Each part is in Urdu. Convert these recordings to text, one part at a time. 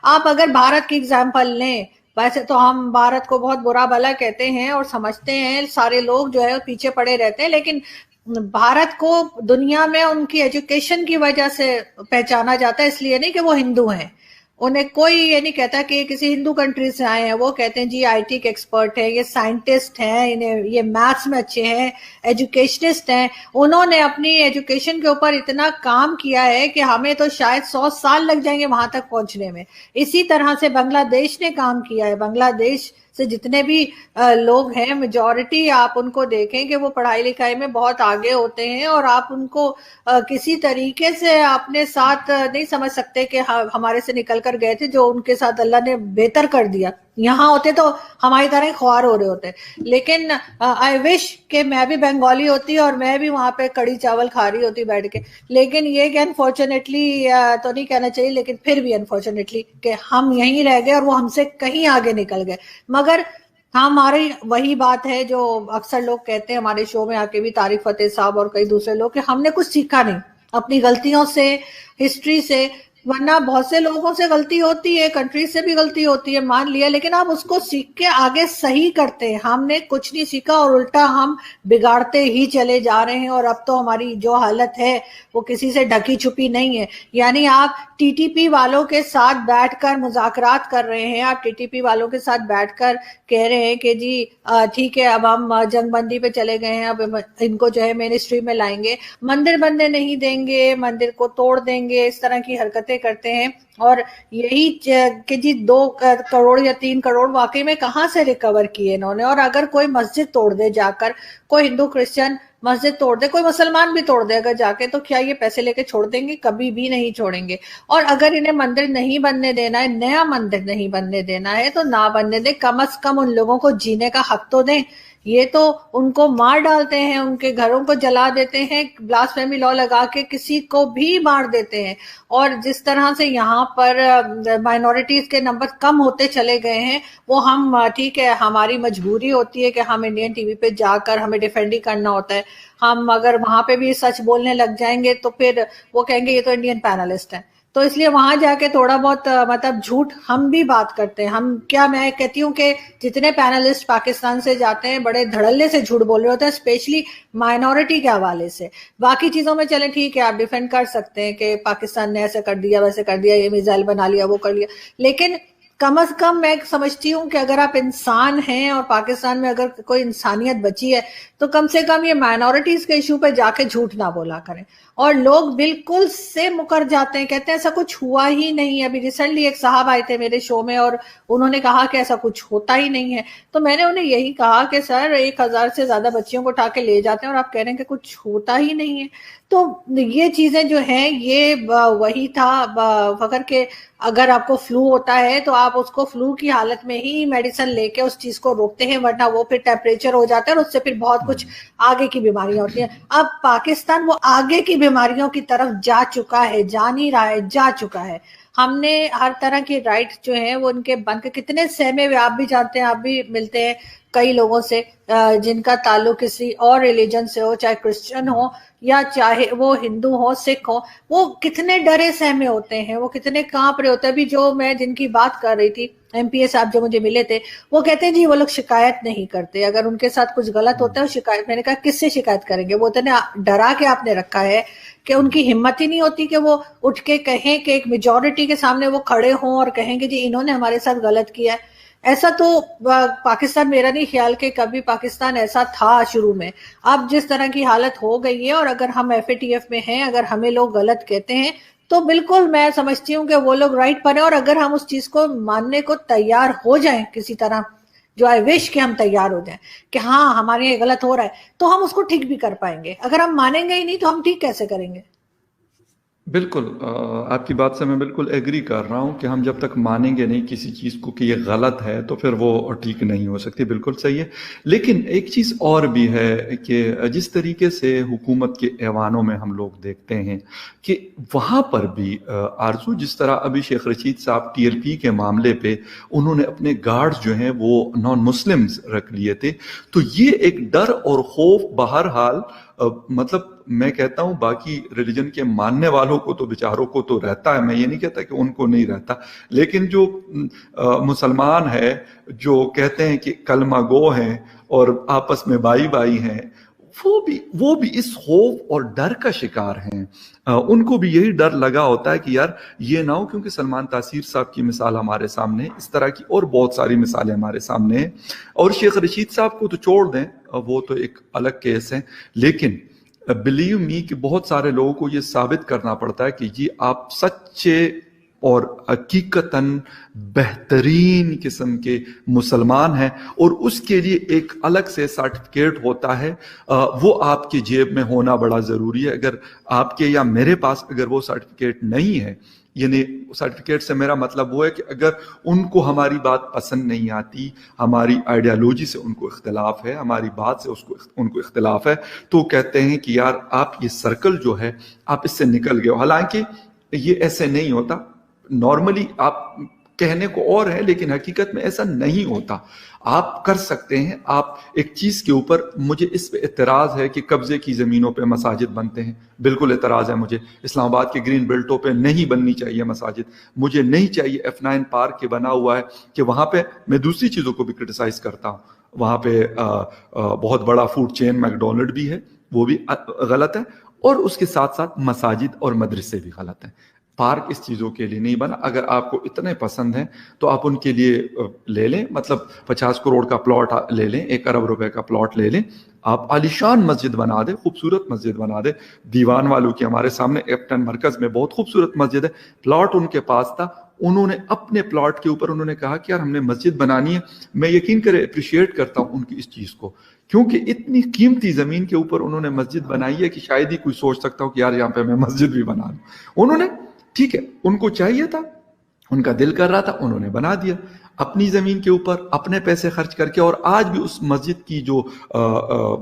آپ اگر بھارت کی اگزامپل لیں، ویسے تو ہم بھارت کو بہت برا بھلا کہتے ہیں اور سمجھتے ہیں، سارے لوگ جو ہے پیچھے پڑے رہتے ہیں، لیکن بھارت کو دنیا میں ان کی ایجوکیشن کی وجہ سے پہچانا جاتا ہے، اس لیے نہیں کہ وہ ہندو ہیں۔ انہیں کوئی یہ نہیں کہتا کہ یہ کسی ہندو کنٹری سے آئے ہیں، وہ کہتے ہیں جی آئی ٹی کے ایکسپرٹ ہیں، یہ سائنٹسٹ ہیں، انہیں یہ میتھس میں اچھے ہیں، ایجوکیشنسٹ ہیں۔ انہوں نے اپنی ایجوکیشن کے اوپر اتنا کام کیا ہے کہ ہمیں تو شاید 100 سال لگ جائیں گے وہاں تک پہنچنے میں۔ اسی طرح سے بنگلہ دیش نے کام کیا ہے۔ بنگلہ دیش سے جتنے بھی لوگ ہیں، میجورٹی آپ ان کو دیکھیں کہ وہ پڑھائی لکھائی میں بہت آگے ہوتے ہیں، اور آپ ان کو کسی طریقے سے اپنے ساتھ نہیں سمجھ سکتے کہ ہمارے سے نکل کر گئے تھے، جو ان کے ساتھ اللہ نے بہتر کر دیا۔ یہاں ہوتے تو ہماری طرح ہی خوار ہو رہے ہوتے۔ لیکن آئی وش کہ میں بھی بنگالی ہوتی اور میں بھی وہاں پہ کڑی چاول کھا رہی ہوتی بیٹھ کے، لیکن یہ کہ انفارچونیٹلی تو نہیں کہنا چاہیے، لیکن پھر بھی انفارچونیٹلی کہ ہم یہیں رہ گئے اور وہ ہم سے کہیں آگے نکل گئے۔ مگر ہماری وہی بات ہے جو اکثر لوگ کہتے ہیں، ہمارے شو میں آ کے بھی طارق فتح صاحب اور کئی دوسرے لوگ، کہ ہم نے کچھ سیکھا نہیں اپنی غلطیوں سے، ہسٹری سے۔ ورنہ بہت سے لوگوں سے غلطی ہوتی ہے، کنٹری سے بھی غلطی ہوتی ہے، مان لیا، لیکن آپ اس کو سیکھ کے آگے صحیح کرتے ہیں۔ ہم نے کچھ نہیں سیکھا اور الٹا ہم بگاڑتے ہی چلے جا رہے ہیں، اور اب تو ہماری جو حالت ہے وہ کسی سے ڈھکی چھپی نہیں ہے۔ یعنی آپ ٹی ٹی پی والوں کے ساتھ بیٹھ کر مذاکرات کر رہے ہیں، آپ ٹی ٹی پی والوں کے ساتھ بیٹھ کر کہہ رہے ہیں کہ جی ٹھیک ہے، اب ہم جنگ بندی پہ چلے گئے ہیں، اب ان کو جو ہے منسٹری میں لائیں گے، مندر بننے نہیں دیں گے، مندر کو توڑ دیں گے، اس طرح کی حرکتیں کرتے ہیں۔ اور یہی کہ جی 2 کروڑ یا 3 کروڑ واقعی میں کہاں سے ریکور کیے انہوں نے؟ اور اگر کوئی مسجد توڑ دے جا کر، کوئی ہندو کرسچن مسجد توڑ دے، کوئی مسلمان بھی توڑ دے اگر جا کے، تو کیا یہ پیسے لے کے چھوڑ دیں گے؟ کبھی بھی نہیں چھوڑیں گے۔ اور اگر انہیں مندر نہیں بننے دینا ہے، نیا مندر نہیں بننے دینا ہے، تو نہ بننے دیں، کم از کم ان لوگوں کو جینے کا حق تو دیں۔ یہ تو ان کو مار ڈالتے ہیں، ان کے گھروں کو جلا دیتے ہیں، بلاسفیمی لا لگا کے کسی کو بھی مار دیتے ہیں۔ اور جس طرح سے یہاں پر مائنورٹیز کے نمبر کم ہوتے چلے گئے ہیں، وہ ہم ٹھیک ہے، ہماری مجبوری ہوتی ہے کہ ہم انڈین ٹی وی پہ جا کر ہمیں ڈیفینڈ ہی کرنا ہوتا ہے۔ ہم اگر وہاں پہ بھی سچ بولنے لگ جائیں گے تو پھر وہ کہیں گے یہ تو انڈین پینلسٹ ہیں، تو اس لیے وہاں جا کے تھوڑا بہت مطلب جھوٹ ہم بھی بات کرتے ہیں۔ ہم کیا، میں کہتی ہوں کہ جتنے پینلسٹ پاکستان سے جاتے ہیں بڑے دھڑلے سے جھوٹ بول رہے ہوتے ہیں، اسپیشلی مائنورٹی کے حوالے سے۔ باقی چیزوں میں چلیں ٹھیک ہے، آپ ڈیفینڈ کر سکتے ہیں کہ پاکستان نے ایسے کر دیا، ویسے کر دیا، یہ میزائل بنا لیا، وہ کر لیا، لیکن کم از کم میں سمجھتی ہوں کہ اگر آپ انسان ہیں اور پاکستان میں اگر کوئی انسانیت بچی ہے، تو کم سے کم یہ مائنورٹیز کے ایشو پہ جا کے جھوٹ نہ بولا کریں۔ اور لوگ بالکل سے مکر جاتے ہیں، کہتے ہیں ایسا کچھ ہوا ہی نہیں۔ ابھی ریسنٹلی ایک صاحب آئے تھے میرے شو میں اور انہوں نے کہا کہ ایسا کچھ ہوتا ہی نہیں ہے، تو میں نے انہیں یہی کہا کہ سر 1000 سے زیادہ بچیوں کو اٹھا کے لے جاتے ہیں اور آپ کہہ رہے ہیں کہ کچھ ہوتا ہی نہیں ہے۔ تو یہ چیزیں جو ہیں، یہ وہی تھا فخر کہ اگر آپ کو فلو ہوتا ہے تو آپ اس کو فلو کی حالت میں ہی میڈیسن لے کے اس چیز کو روکتے ہیں، ورنہ وہ پھر ٹیمپریچر ہو جاتا ہے اور اس سے پھر بہت کچھ آگے کی بیماریاں ہوتی ہیں۔ اب پاکستان وہ آگے کی بیماریوں کی طرف جا چکا ہے، جا نہیں رہا ہے، جا چکا ہے۔ ہم نے ہر طرح کی رائٹ جو ہیں وہ ان کے بن کے کتنے سہمے ہوئے، آپ بھی جانتے ہیں، آپ بھی ملتے ہیں کئی لوگوں سے جن کا تعلق کسی اور ریلیجن سے ہو، چاہے کرسچن ہو یا چاہے وہ ہندو ہو، سکھ ہو، وہ کتنے ڈرے سہمے ہوتے ہیں، وہ کتنے کانپ رہے ہوتے ہیں۔ ابھی جو میں جن کی بات کر رہی تھی، ایم پی اے صاحب جو مجھے ملے تھے، وہ کہتے ہیں جی وہ لوگ شکایت نہیں کرتے، اگر ان کے ساتھ کچھ غلط ہوتا ہے وہ شکایت۔ میں نے کہا کس سے شکایت کریں گے؟ وہ اتنے ڈرا کے آپ نے رکھا ہے کہ ان کی ہمت ہی نہیں ہوتی کہ وہ اٹھ کے کہیں کہ ایک میجورٹی کے سامنے وہ کھڑے ہوں اور کہیں کہ جی انہوں نے ہمارے ساتھ غلط کیا ہے۔ ایسا تو پاکستان، میرا نہیں خیال کہ کبھی پاکستان ایسا تھا شروع میں۔ اب جس طرح کی حالت ہو گئی ہے، اور اگر ہم ایف اے ٹی ایف میں ہیں، اگر ہمیں لوگ غلط کہتے ہیں تو بالکل میں سمجھتی ہوں کہ وہ لوگ رائٹ پر ہیں، اور اگر ہم اس چیز کو ماننے کو تیار ہو جائیں کسی طرح، جو آئی وش کہ ہم تیار ہو جائیں کہ ہاں ہمارے یہ غلط ہو رہا ہے، تو ہم اس کو ٹھیک بھی کر پائیں گے۔ اگر ہم مانیں گے ہی نہیں تو ہم ٹھیک کیسے کریں گے؟ بالکل آپ کی بات سے میں بالکل ایگری کر رہا ہوں کہ ہم جب تک مانیں گے نہیں کسی چیز کو کہ یہ غلط ہے تو پھر وہ ٹھیک نہیں ہو سکتی، بالکل صحیح ہے۔ لیکن ایک چیز اور بھی ہے کہ جس طریقے سے حکومت کے ایوانوں میں ہم لوگ دیکھتے ہیں کہ وہاں پر بھی آرزو، جس طرح ابھی شیخ رشید صاحب ٹی ایل پی کے معاملے پہ انہوں نے اپنے گارڈز جو ہیں وہ نان مسلمز رکھ لیے تھے، تو یہ ایک ڈر اور خوف بہرحال مطلب میں کہتا ہوں باقی ریلیجن کے ماننے والوں کو تو بیچاروں کو تو رہتا ہے، میں یہ نہیں کہتا کہ ان کو نہیں رہتا، لیکن جو مسلمان ہے جو کہتے ہیں کہ کلمہ گو ہیں اور آپس میں بائی بائی ہیں، وہ بھی اس خوف اور ڈر کا شکار ہیں. ان کو بھی یہی ڈر لگا ہوتا ہے کہ یار یہ نہ ہو، کیونکہ سلمان تاثیر صاحب کی مثال ہمارے سامنے ہے، اس طرح کی اور بہت ساری مثالیں ہمارے سامنے ہیں. اور شیخ رشید صاحب کو تو چھوڑ دیں، وہ تو ایک الگ کیس ہے، لیکن بلیو می کہ بہت سارے لوگوں کو یہ ثابت کرنا پڑتا ہے کہ جی آپ سچے اور حقیقتاً بہترین قسم کے مسلمان ہیں، اور اس کے لیے ایک الگ سے سرٹیفکیٹ ہوتا ہے، وہ آپ کی جیب میں ہونا بڑا ضروری ہے. اگر آپ کے یا میرے پاس اگر وہ سرٹیفکیٹ نہیں ہے، یعنی سرٹیفکیٹ سے میرا مطلب وہ ہے کہ اگر ان کو ہماری بات پسند نہیں آتی، ہماری آئیڈیالوجی سے ان کو اختلاف ہے، ہماری بات سے ان کو اختلاف ہے، تو کہتے ہیں کہ یار آپ یہ سرکل جو ہے آپ اس سے نکل گئے ہو. حالانکہ یہ ایسے نہیں ہوتا، نارملی آپ کہنے کو اور ہے لیکن حقیقت میں ایسا نہیں ہوتا. آپ کر سکتے ہیں. آپ ایک چیز کے اوپر مجھے اس پہ اعتراض ہے کہ قبضے کی زمینوں پہ مساجد بنتے ہیں، بالکل اعتراض ہے مجھے. اسلام آباد کے گرین بیلٹوں پہ نہیں بننی چاہیے مساجد، مجھے نہیں چاہیے. F9 پارک کے بنا ہوا ہے کہ وہاں پہ میں دوسری چیزوں کو بھی کرٹیسائز کرتا ہوں، وہاں پہ بہت بڑا فوڈ چین میکڈونلڈ بھی ہے، وہ بھی غلط ہے، اور اس کے ساتھ ساتھ مساجد اور مدرسے بھی غلط ہیں. پارک اس چیزوں کے لیے نہیں بنا. اگر آپ کو اتنے پسند ہیں تو آپ ان کے لیے لے لیں، مطلب 50 کروڑ کا پلاٹ لے لیں، 1 ارب روپے کا پلاٹ لے لیں، آپ عالیشان مسجد بنا دیں، خوبصورت مسجد بنا دیں. دیوان والوں کی ہمارے سامنے ایپٹن مرکز میں بہت خوبصورت مسجد ہے، پلاٹ ان کے پاس تھا، انہوں نے اپنے پلاٹ کے اوپر انہوں نے کہا کہ یار ہم نے مسجد بنانی ہے. میں یقین کرے اپریشیٹ کرتا ہوں ان کی اس چیز کو، کیونکہ اتنی قیمتی زمین کے اوپر انہوں نے مسجد بنائی ہے کہ شاید ہی کوئی سوچ سکتا ہو کہ یار یہاں پہ میں مسجد بھی بنا لوں. انہوں نے ٹھیک ہے، ان کو چاہیے تھا، ان کا دل کر رہا تھا، انہوں نے بنا دیا اپنی زمین کے اوپر اپنے پیسے خرچ کر کے. اور آج بھی اس مسجد کی جو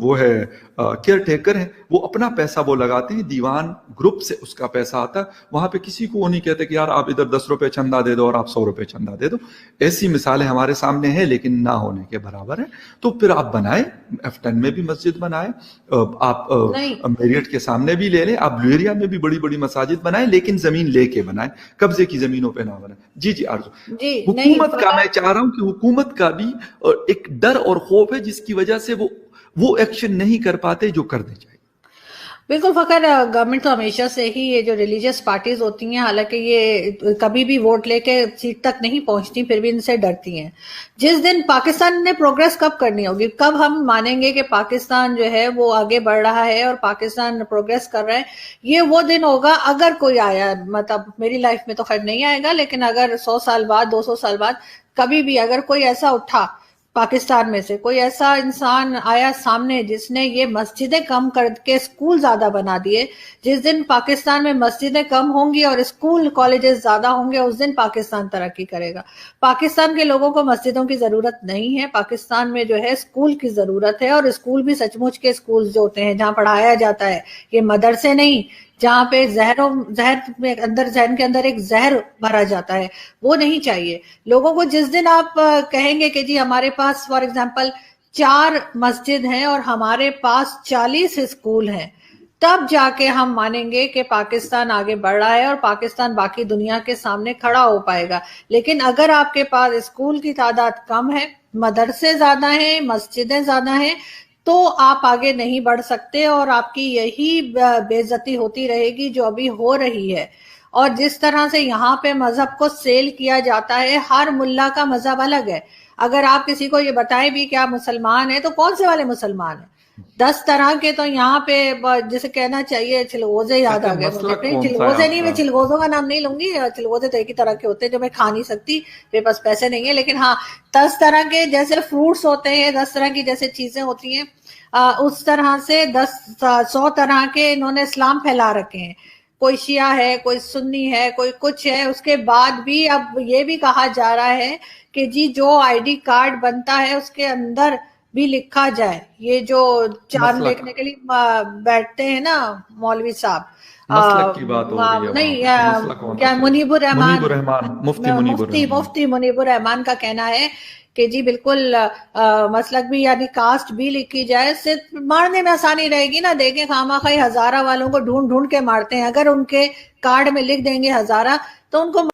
وہ ہے کیئر ٹیکر ہیں، وہ اپنا پیسہ وہ لگاتے ہیں، دیوان گروپ سے اس کا پیسہ آتا ہے. وہاں پہ کسی کو وہ نہیں کہتے کہ یار آپ ادھر 10 روپے چندہ دے دو اور آپ 100 روپے چندہ دے دو. ایسی مثالیں ہمارے سامنے ہیں لیکن نہ ہونے کے برابر ہیں. تو پھر آپ بنائیں، F10 میں بھی مسجد بنائیں، آپ میریٹ کے سامنے بھی لے لیں، آپ بلویریا میں بھی بڑی بڑی مساجد بنائیں، لیکن زمین لے کے بنائیں، قبضے کی زمینوں پہ نہ بنائیں. جی آرزو. حکومت کا میں چاہ رہا ہوں کہ حکومت کا بھی ایک ڈر اور خوف ہے جس کی وجہ سے وہ ایکشن نہیں کر پاتے جو کرنے چاہیے. بالکل فخر، گورنمنٹ تو ہمیشہ سے ہی یہ جو ریلیجیس پارٹیز ہوتی ہیں، حالانکہ یہ کبھی بھی ووٹ لے کے سیٹ تک نہیں پہنچتی، پھر بھی ان سے ڈرتی ہیں. جس دن پاکستان نے پروگریس کب کرنی ہوگی، کب ہم مانیں گے کہ پاکستان جو ہے وہ آگے بڑھ رہا ہے اور پاکستان پروگریس کر رہا ہے، یہ وہ دن ہوگا اگر کوئی آیا. مطلب میری لائف میں تو خیر نہیں آئے گا، لیکن اگر 100 سال بعد 200 سال بعد کبھی بھی اگر کوئی ایسا اٹھا پاکستان میں سے، کوئی ایسا انسان آیا سامنے جس نے یہ مسجدیں کم کر کے اسکول زیادہ بنا دیے، جس دن پاکستان میں مسجدیں کم ہوں گی اور اسکول کالجز زیادہ ہوں گے، اس دن پاکستان ترقی کرے گا. پاکستان کے لوگوں کو مسجدوں کی ضرورت نہیں ہے، پاکستان میں جو ہے اسکول کی ضرورت ہے، اور اسکول بھی سچ مچ کے اسکول جو ہوتے ہیں جہاں پڑھایا جاتا ہے، یہ مدرسے نہیں جہاں پہ ذہن کے اندر ایک زہر بھرا جاتا ہے، وہ نہیں چاہیے لوگوں کو. جس دن آپ کہیں گے کہ جی ہمارے پاس فار ایگزامپل 4 مسجد ہیں اور ہمارے پاس 40 اسکول ہیں، تب جا کے ہم مانیں گے کہ پاکستان آگے بڑھ رہا ہے اور پاکستان باقی دنیا کے سامنے کھڑا ہو پائے گا. لیکن اگر آپ کے پاس اسکول کی تعداد کم ہے، مدرسے زیادہ ہیں، مسجدیں زیادہ ہیں، تو آپ آگے نہیں بڑھ سکتے، اور آپ کی یہی بے عزتی ہوتی رہے گی جو ابھی ہو رہی ہے. اور جس طرح سے یہاں پہ مذہب کو سیل کیا جاتا ہے، ہر ملا کا مذہب الگ ہے. اگر آپ کسی کو یہ بتائیں بھی کہ آپ مسلمان ہیں تو کون سے والے مسلمان ہیں؟ 10 طرح کے. تو یہاں پہ جسے کہنا چاہیے چلغوزے یاد آ گئے مجھے. چلغوزے نہیں، میں چلغوزوں کا نام نہیں لوں گی، چلغوزے تو ایک ہی طرح کے ہوتے ہیں جو میں کھا نہیں سکتی، میرے پاس پیسے نہیں ہیں. لیکن ہاں 10 طرح کے جیسے فروٹس ہوتے ہیں، 10 طرح کی جیسے چیزیں ہوتی ہیں، اس طرح سے 100 طرح کے انہوں نے اسلام پھیلا رکھے ہیں. کوئی شیعہ ہے، کوئی سنی ہے، کوئی کچھ ہے. اس کے بعد بھی اب یہ بھی کہا جا رہا ہے کہ جی جو آئی ڈی کارڈ بنتا ہے اس کے اندر بھی لکھا جائے، یہ جو چاند دیکھنے کے لیے بیٹھتے ہیں نا مولوی صاحب، مسلک کی بات ہو رہی ہے وہاں نہیں پہ، تو مسئلہ کون کیا سا ہے؟ منیب الرحمان، منیب الرحمان، مفتی منیب الرحمان. مفتی منیب الرحمان کا کہنا ہے کہ جی بالکل مسلک بھی یعنی کاسٹ بھی لکھی جائے، صرف مارنے میں آسانی رہے گی نا. دیکھیں خامخواہ ہزارہ والوں کو ڈھونڈ ڈھونڈ کے مارتے ہیں، اگر ان کے کارڈ میں لکھ دیں گے ہزارہ تو ان کو